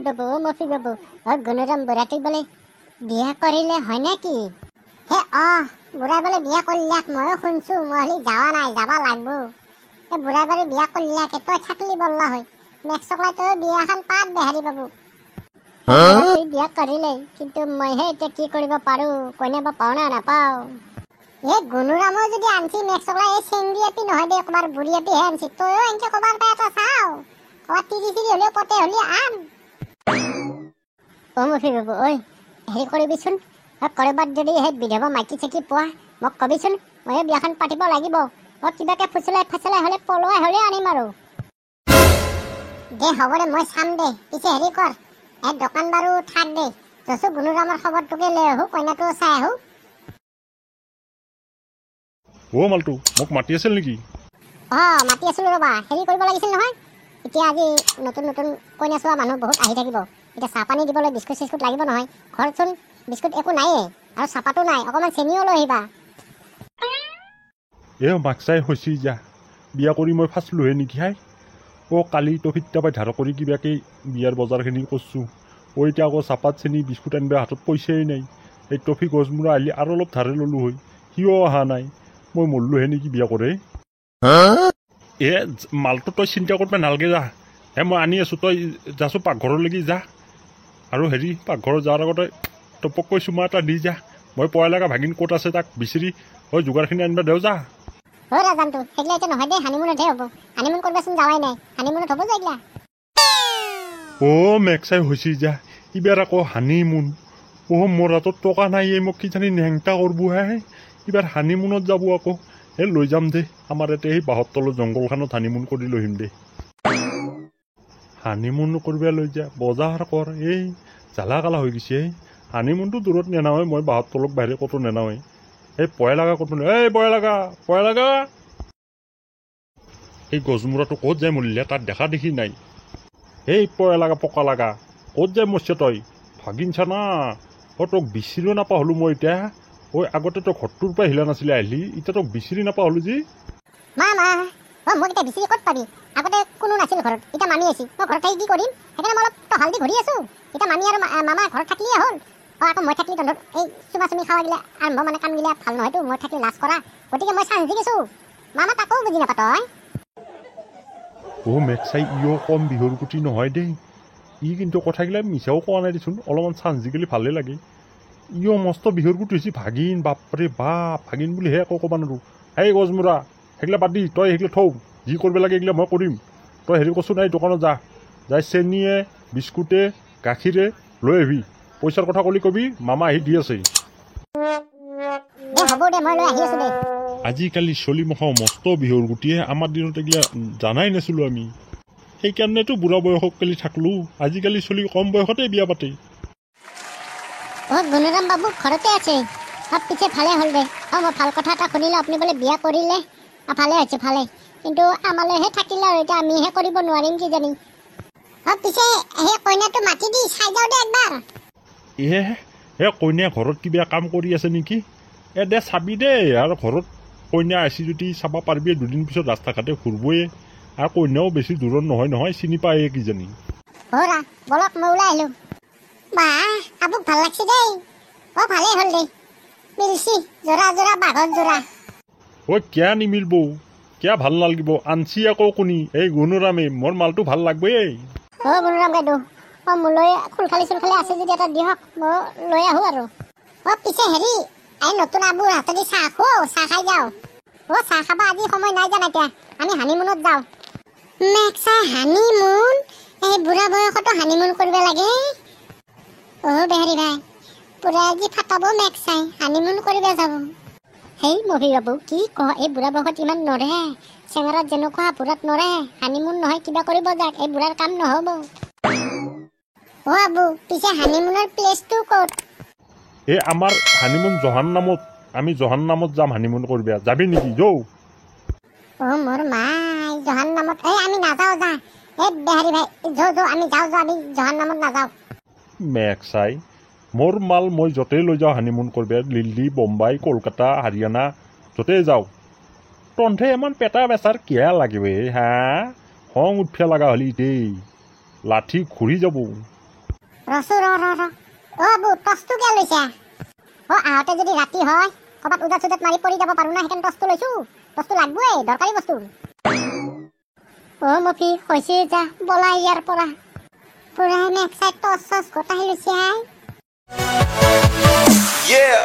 মফি বাবু গুণৰাম বুঢ়াটোক বোলে বিয়া কৰিলে হয় নেকি? হে বুঢ়া বোলে বিয়া কৰিলাক, ময়ো শুনছো, মই হলি যাৱা নাই, যাবা লাগব। বুঢ়াই বাৰু বিয়া কৰিলাক, তই থাকলি বল্লা হয়, মেক্সকলাই তই বিয়াখন পাত বেহাৰী বাবু। বিয়া কৰিলে, কিন্তু মইহে এতিয়া কি কৰিব পাৰো, কইনা বা পাও না নাপাও। গুণৰামো যদি আনছি মেক্সকলাই এই চেংগি আপি নহয় দে, কবাৰ বুঢ়ী আপিহে আনছি, তইও এনেকে কবাৰ পাই এটা চাও, কবাৰ তিৰি হলেও পতে হলি আন। মফি বাবু হেৰি কৰিবিচোন, কৰবাত যদি সেই বিধৱা মাইকী চাইকী পোৱা মোক কবিচোন, মই বিয়াখন পাতিব লাগিব। কিবাকে ফুচলাই হলে পলোৱাই হলে আনিম আৰু। দে হ'ব দে, মই চাম দে। পিছে হেৰি কৰ, দোকান বাৰু থাক দে, জচো গুণৰামৰ খবৰটোকে লৈ আহো, কইনাটো চাই আহো। মালটো মোক মাতি আছিল নেকি? মাতি আছিলো ৰবা, হেৰি কৰিব লাগিছিল নহয়। এতিয়া আজি নতুন নতুন কইনা চোৱা মানুহ বহুত আহি থাকিব, এতিয়া চাহ পানী দিবলৈ বিস্কুট চিস্কুট লাগিব নহয়। ঘৰতচোন বিস্কুট একো নাইয়ে, আৰু চাহপাতো নাই, অকণমান চেনিও লৈ আহিবা। মাকচাই হৈছি যা, বিয়া কৰি মই ফাঁচলোহে নেকি হাই। কালি টফিত পাই ধাৰ কৰি কিবাকে বিয়াৰ বজাৰখিনি কৰছোঁ। এতিয়া আকৌ চাহপাত চেনি বিস্কুট আনিব হাতত পইচাই নাই। এই টফি গছমূৰা আহিলে আৰু অলপ ধাৰে ল'লো হয়, সিও অহা নাই। মই মৰলোহে নেকি বিয়া কৰে। মালটো তই চিন্তা কৰিব নালাগে যা, মই আনি আছোঁ, তই যাচোন পাকঘৰলৈকে যা। আৰু হেৰি, পাকঘৰত যোৱাৰ আগতে টপককৈ চুমা এটা দি যা। মই পয়া লগা ভাগিন ক'ত আছে তাক বিচাৰি যোগাৰখিনি আনিব দেও যা। ৰাজানটো সেইগিলা এতিয়া নহয় দেই, হানিমুনতহে হ'ব। হানিমুন কৰিবাচোন যাৱাই নাই, হানিমুনত হ'ব যে এইগিলা। মেক্সাই হৈছি যা, এইবাৰ আকৌ হানিমুন। মোৰ হাতত টকা নাই, মোক কিজানি নেংটা কৰব হে। এইবাৰ হানিমুনত যাব আকৌ। লৈ যাম দে, আমাৰ ইয়াতে সেই বাঁহৰ তলৰ জংঘলখনত হানিমুন কৰি লৈ আহিম দে। হানিমুন কৰিব লৈ যা, বজাৰ কৰ, জ্বালা কালা হৈ গৈছে। হানিমুনটো দূৰত নেনাওৱে, মই বাঁহৰ তলত বাহিৰে ক'তো নেনাওৱে। পয়া লগা ক'তো পয়া লগা এই গছমূৰাটো ক'ত যায় মৰিলে, তাত দেখা দেখি নাই। পয়া লগা পকা লগা ক'ত যায় মৰছে তই ভাগিন চানা। তোক বিচাৰিও নাপা হলো মই এতিয়া। আগতে তই ঘৰটোৰ পৰা হিলা নাছিলে, আহিলি এতিয়া তোক বিচাৰি নাপা হলো যি। মোক এতিয়া বিচাৰি ক'ত পাবি? আগতে কোনো নাছিল ঘৰত, এতিয়া মামী আছিল, মই ঘৰত থাকি কি কৰিম? সেইকাৰণে মই অলপ টহাল দি ঘূৰি আছো। এতিয়া মামী আৰু মামা ঘৰত থাকিলেই হ'ল। আকৌ মই থাকিলে তহঁতৰ এই চুমা চুমি খাৱা গিলা আৰম্ভ কাম গিলা ভাল নহয়তো, মই থাকিলে লাজ কৰা, গতিকে মই চান্স দি গৈছো। মামা তাকো বুজি নাপা তই। মেক্সাই কম বিহুৰ গুটি নহয় দেই। কিন্তু কথাগিলা মিছাও কোৱা নাই দেচোন, অলপমান চান্স দি গেলি ভালে লাগে। মস্ত বিহুৰ গুটি হৈছে ভাগিন, বাপৰে বাপ, ভাগিন বুলিহে একো ক'বা নোৱাৰো। গছমূৰা সেইগিলা বাদ দি, তই সেইগিলা থৌ, যি কৰিব লাগে এইগিলা মই কৰিম। তই হেৰি কৰচোন, দোকানত যাই চেনিয়ে বিস্কুটে গাখীৰে লৈ আহিবি। পইচাৰ কথা কবি, মামা আহি দি আছে। আজিকালি চলি মখা মস্ত বিহুৰ গুটিয়ে, আমাৰ দিনত এইগিলা জানাই নাছিলো আমি। সেইকাৰণেতো বুঢ়া বয়সক কালি থাকলো। আজিকালি চলি কম বয়সতে বিয়া পাতে। গুণৰাম বাবু ঘৰতে আছে? পিছে ভালে হ'ল দে। মই ভাল কথা এটা শুনিলো, আপুনি বোলে বিয়া কৰিলে। ভালে হৈছে ভালে, কিন্তু আমালৈহে থাকিলে আৰু এতিয়া আমিহে কৰিব নোৱাৰিম কিজানি। পিছে সেই কইনাটো মাতি দি চাই যাওঁ দে একবাৰ। কইনা ঘৰত কিবা কাম কৰি আছে নেকি? দে চাবি দেই, আৰু ঘৰত কইনা আছে যদি চাব পাৰিবি। দুদিন পিছত ৰাস্তা ঘাটে ঘূৰবই, আৰু কইনাও বেছি দূৰত নহয়, চিনি পায়ে কিজানি। বলক মই ওলাই আহিলো। আবুক ভাল লাগছে দেই। ভালেই হ'ল দেই, মিলছি জোৰা জোৰা বাঘৰ জোৰা। কিয়া নিমিলব, কিয়া ভাল নালাগিব? আনছি আকৌ কোনি? গুণৰামে। মোৰ মালটো ভাল লাগবই। গুণৰাম বাইদেউ, মোলৈ খুলখালি চুলখালি আছে যদি এটা দিয়ক, মই লৈ আহো আৰু। পিছে হেৰি, নতুন আবুৰ হাতেদি চাহ খুৱাও, চাহ খাই যাওঁ। চাহ খাবা আজি সময় নাই জানা, এতিয়া আমি হানিমুনত যাওঁ। মেক্সাই হানিমুন? বুঢ়া বয়সতো হানিমুন কৰিব লাগে? বেহাৰী ভাই, পুৰা আজি ফাটাব মেক্সাই, হানিমুন কৰিব যাব। মহি বাবু কি কহ, এই বুঢ়া বয়সত ইমান নৰে। চেঙাৰাত যেনেকুৱা বুঢ়াত নৰে। হানিমুন নহয় কিবা কৰিব যাক, এই বুঢ়াৰ কাম নহব। আবু, পিছে হানিমুনৰ প্লেচটো ক'ত? আমাৰ হানিমুন জহান্নামত। আমি জহান্নামত যাম হানিমুন কৰিব। যাবি নেকি? যৌ। মোৰ মাই জহান্নামত। আমি নাযাওঁ যা। বেহাৰী ভাই, আমি যাওঁ, আমি জহান্নামত নাযাওঁ। মেক্সাই, মোৰ মাল মই য'তেই লৈ যাওঁ হানিমুন কৰিব, দিল্লী, বোম্বাই, কলকাতা, হাৰিয়ানা, য'তেই যাওঁ। তহঁতে ইমান পেটা বেচাৰ কিয়া লাগিব? খং উঠিব লগা হ'লি দেই, লাঠি ঘূৰি যাব। ৰচো ৰ আবু টচটো কিয় লৈছা আহোঁতে যদি ৰাতি হয় ক'ৰবাত উজাত চুজাত মাৰি পৰি যাব পাৰোঁ না সেইকাৰণে টচটো লৈছোঁ টচটো লাগবই দৰকাৰী বস্তু মফি হৈছে যা বলা ইয়াৰ পৰা পুৰা হেনে এক চাইড টচ চচ গোটাই লৈছে Yeah.